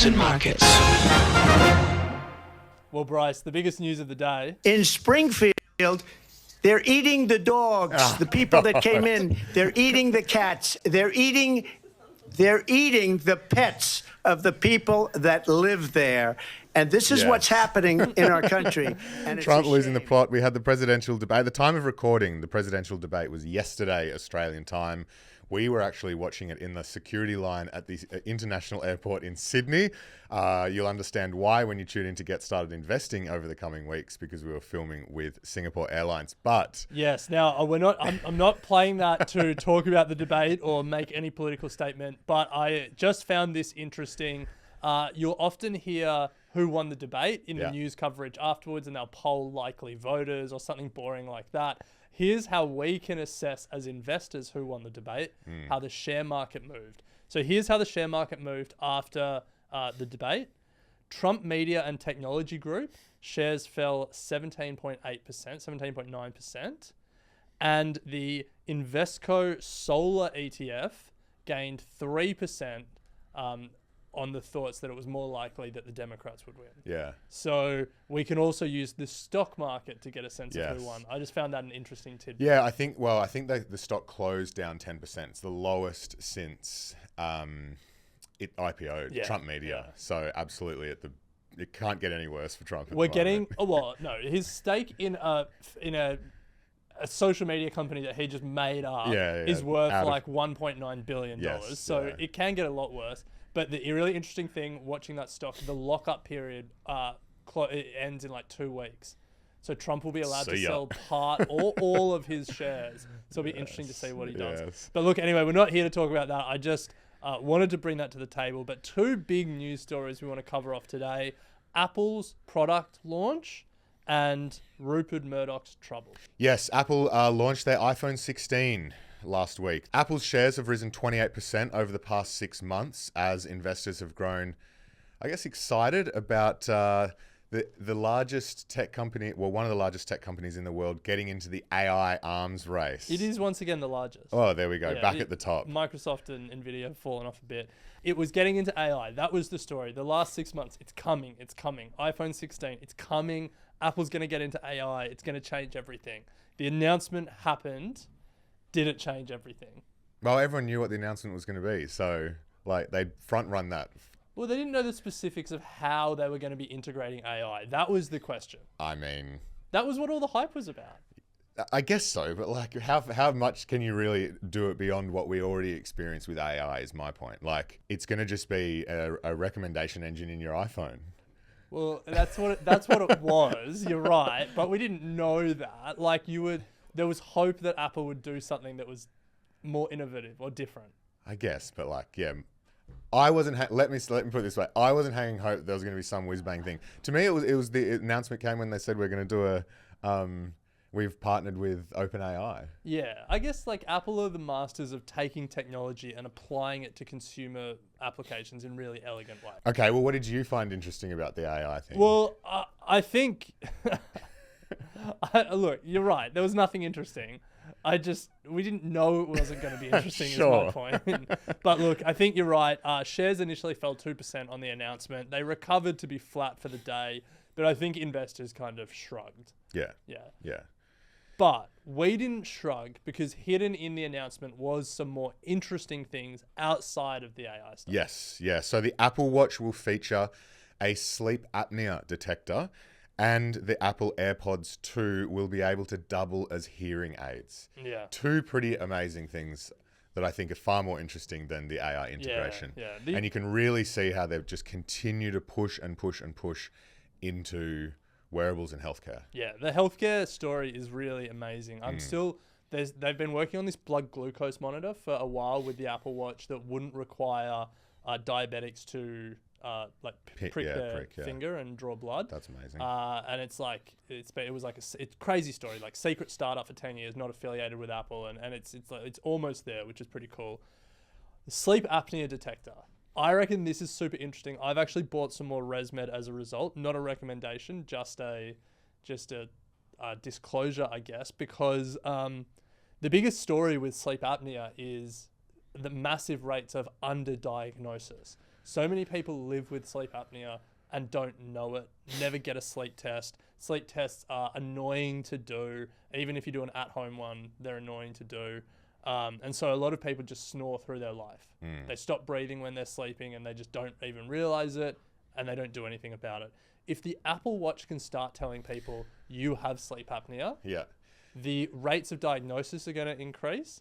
stocks and markets. Well, Bryce, the biggest news of the day. In Springfield, they're eating the dogs. The people that came in, they're eating the cats. They're eating the pets of the people that live there. And this is what's happening in our country. And Trump losing the plot. We had the presidential debate. At the time of recording, the presidential debate was yesterday, Australian time. We were actually watching it in the security line at the international airport in Sydney. You'll understand why when you tune in to Get Started Investing over the coming weeks, because we were filming with Singapore Airlines. But yes, now we're not. I'm not playing that to talk about the debate or make any political statement. But I just found this interesting. You'll often hear who won the debate in the news coverage afterwards, and they'll poll likely voters or something boring like that. Here's how we can assess as investors who won the debate, how the share market moved. So here's how the share market moved after the debate. Trump Media and Technology Group shares fell 17.8%, 17.9%. And the Invesco Solar ETF gained 3% on the thoughts that it was more likely that the Democrats would win. Yeah. So we can also use the stock market to get a sense of who won. I just found that an interesting tidbit. Yeah, I think the stock closed down 10%. It's the lowest since it IPO'd, Trump Media. So absolutely it can't get any worse for Trump. We're getting, his stake in a social media company that he just made up is worth like $1.9 billion. So it can get a lot worse. But the really interesting thing, watching that stock, the lockup period it ends in like 2 weeks. So Trump will be allowed to sell part or all of his shares. So it'll be interesting to see what he does. But look, anyway, we're not here to talk about that. I just wanted to bring that to the table. But 2 big news stories we want to cover off today. Apple's product launch and Rupert Murdoch's trouble. Yes, Apple launched their iPhone 16 last week. Apple's shares have risen 28% over the past 6 months as investors have grown, I guess, excited about the largest tech company, one of the largest tech companies in the world getting into the AI arms race. It is once again the largest. Oh, there we go. Back at the top. Microsoft and Nvidia have fallen off a bit. It was getting into AI. That was the story. The last 6 months, it's coming. iPhone 16, it's coming. Apple's going to get into AI. It's going to change everything. The announcement happened. Did it change everything? Well, everyone knew what the announcement was going to be, so they front run that. Well, they didn't know the specifics of how they were going to be integrating AI. That was the question. I mean, that was what all the hype was about. I guess so, but like, how much can you really do it beyond what we already experience with AI? Is my point. Like, it's going to just be a recommendation engine in your iPhone. Well, that's what it was. You're right, but we didn't know that. Like, there was hope that Apple would do something that was more innovative or different. I guess, but I wasn't. Let me put it this way. I wasn't hanging hope there was going to be some whiz bang thing. To me, it was the announcement came when they said we're going to do we've partnered with OpenAI. Yeah, I guess Apple are the masters of taking technology and applying it to consumer applications in really elegant ways. Okay, well, what did you find interesting about the AI thing? Well, I think. Look, you're right. There was nothing interesting. We didn't know it wasn't going to be interesting is my point. But look, I think you're right. Shares initially fell 2% on the announcement. They recovered to be flat for the day, but I think investors kind of shrugged. Yeah. But we didn't shrug because hidden in the announcement was some more interesting things outside of the AI stuff. Yes. So the Apple Watch will feature a sleep apnea detector, and the Apple AirPods 2 will be able to double as hearing aids. Yeah. 2 pretty amazing things that I think are far more interesting than the AI integration. Yeah. And you can really see how they've just continued to push and push and push into wearables and healthcare. Yeah, the healthcare story is really amazing. They've been working on this blood glucose monitor for a while with the Apple Watch that wouldn't require diabetics to prick their finger and draw blood. That's amazing. And it was a crazy story, like secret startup for 10 years, not affiliated with Apple, and it's almost there, which is pretty cool. The sleep apnea detector. I reckon this is super interesting. I've actually bought some more ResMed as a result. Not a recommendation, just a disclosure, I guess, because the biggest story with sleep apnea is the massive rates of underdiagnosis. So many people live with sleep apnea and don't know it, never get a sleep test. Sleep tests are annoying to do. Even if you do an at-home one, they're annoying to do. And so a lot of people just snore through their life. They stop breathing when they're sleeping and they just don't even realize it, and they don't do anything about it. If the Apple Watch can start telling people you have sleep apnea, the rates of diagnosis are going to increase.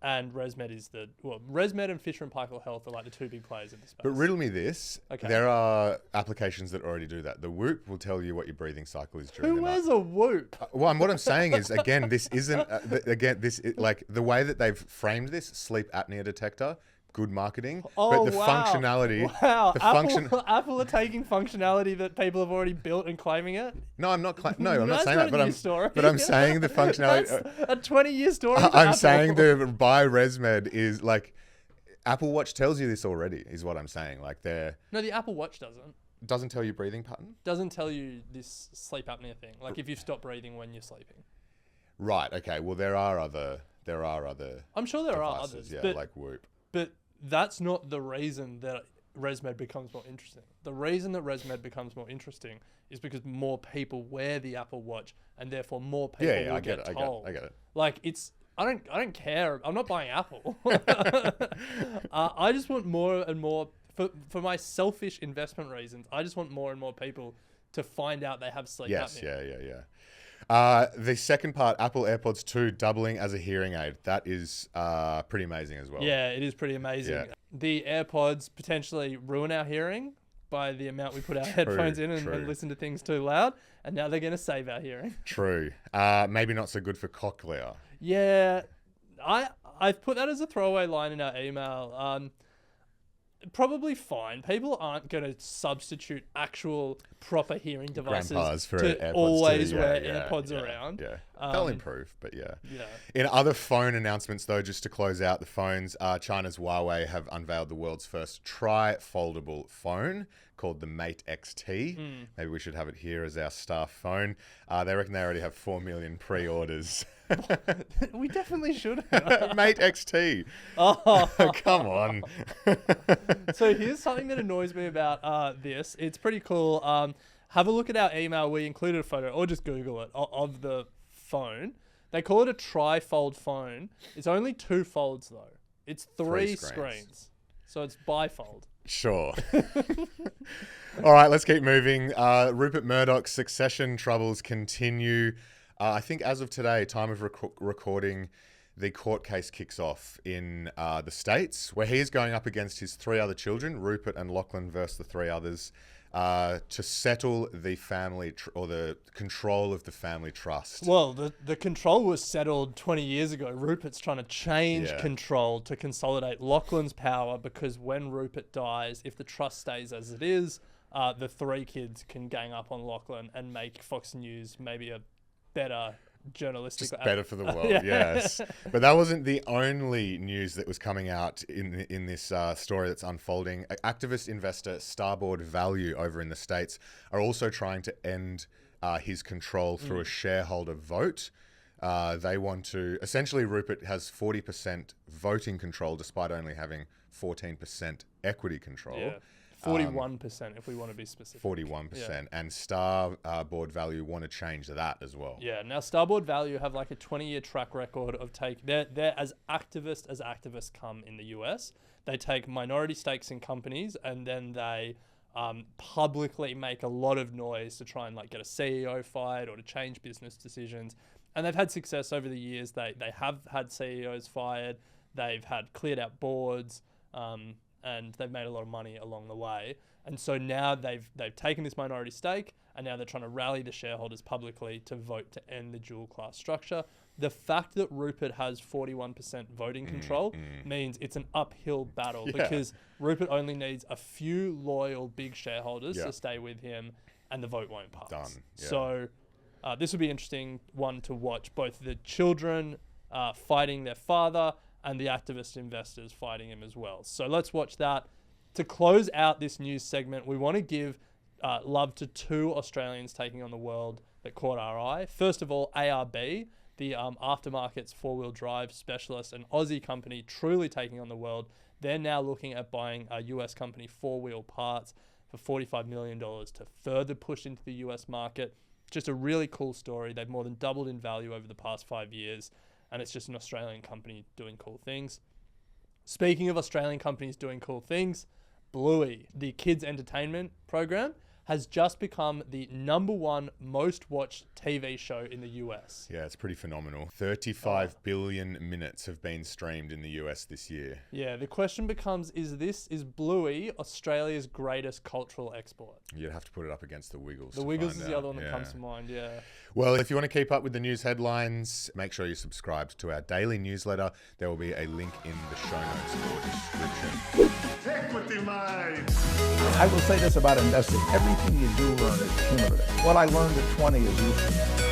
And ResMed and Fisher & Paykel Health are like the two big players in the space. But riddle me this. Okay. There are applications that already do that. The Whoop will tell you what your breathing cycle is during Who the night. wears a Whoop? Well, what I'm saying is, again, this isn't, like the way that they've framed this, sleep apnea detector, good marketing. But the functionality. Wow. The Apple are taking functionality that people have already built and claiming it. No, I'm not. I'm not saying That's that. not a new story. But I'm saying the functionality. That's a 20-year story. for I'm Apple. saying the by ResMed is like Apple Watch tells you this already. Is what I'm saying. Like No, the Apple Watch doesn't tell you breathing pattern. doesn't tell you this sleep apnea thing. Like if you stop breathing when you're sleeping. Right. Okay. Well, there are other. I'm sure there are devices, others. Yeah, but, like Whoop. But that's not the reason that ResMed becomes more interesting. The reason that ResMed becomes more interesting is because more people wear the Apple Watch, and therefore more people will get told. I get it. Like I don't care. I'm not buying Apple. I just want more and more for my selfish investment reasons. I just want more and more people to find out they have sleep apnea. Yeah. The second part, Apple AirPods 2 doubling as a hearing aid. That is pretty amazing as well. Yeah, it is pretty amazing. Yeah. The AirPods potentially ruin our hearing by the amount we put our headphones in and listen to things too loud. And now they're going to save our hearing. True. Maybe not so good for cochlea. Yeah, I've put that as a throwaway line in our email. Probably fine. People aren't going to substitute actual proper hearing devices for to AirPods always too. wear AirPods around. Yeah, they'll improve, but yeah. Yeah. In other phone announcements, though, just to close out the phones, China's Huawei have unveiled the world's first tri-foldable phone called the Mate XT. Maybe we should have it here as our star phone. They reckon they already have 4 million pre-orders. We definitely should. Mate XT. Oh, come on. So here's something that annoys me about this. It's pretty cool. Have a look at our email. We included a photo, or just Google it, of the phone. They call it a tri-fold phone. It's only 2 folds though. It's three screens. So it's bifold. Sure. All right, let's keep moving. Rupert Murdoch's succession troubles continue. I think as of today, time of recording, the court case kicks off in the States, where he is going up against his 3 other children, Rupert and Lachlan versus the 3 others, to settle the family or the control of the family trust. Well, the control was settled 20 years ago. Rupert's trying to change control to consolidate Lachlan's power, because when Rupert dies, if the trust stays as it is, the 3 kids can gang up on Lachlan and make Fox News maybe a better journalistic... Just better for the world, yes. But that wasn't the only news that was coming out in this story that's unfolding. Activist investor Starboard Value over in the States are also trying to end his control through a shareholder vote. They want to... Essentially, Rupert has 40% voting control despite only having 14% equity control. Yeah. 41% if we want to be specific. 41%. Yeah. And Starboard Value want to change that as well. Yeah. Now, Starboard Value have like a 20-year track record of they're as activists come in the US. They take minority stakes in companies, and then they publicly make a lot of noise to try and like get a CEO fired or to change business decisions. And they've had success over the years. They have had CEOs fired. They've had cleared out boards. And they've made a lot of money along the way. And so now they've taken this minority stake, and now they're trying to rally the shareholders publicly to vote to end the dual class structure. The fact that Rupert has 41% voting control means it's an uphill battle, because Rupert only needs a few loyal big shareholders to stay with him, and the vote won't pass. Done. Yeah. So this will be an interesting one to watch, both the children fighting their father and the activist investors fighting him as well. So let's watch that. To close out this news segment, we want to give love to 2 Australians taking on the world that caught our eye. First of all, ARB. the aftermarket's four-wheel drive specialist, an Aussie company truly taking on the world. They're now looking at buying a US company, Four Wheel Parts, for $45 million to further push into the US market. Just a really cool story. They've more than doubled in value over the past 5 years, and it's just an Australian company doing cool things. Speaking of Australian companies doing cool things, Bluey, the kids' entertainment program, has just become the #1 most watched TV show in the US. Yeah, it's pretty phenomenal. 35 billion minutes have been streamed in the US this year. Yeah, the question becomes, is Bluey Australia's greatest cultural export? You'd have to put it up against the Wiggles. The Wiggles is the other one that comes to mind, yeah. Well, if you want to keep up with the news headlines, make sure you're subscribed to our daily newsletter. There will be a link in the show notes or description. Equity line. I will say this about investing. Everything you do learn is cumulative. What I learned at 20 is useful.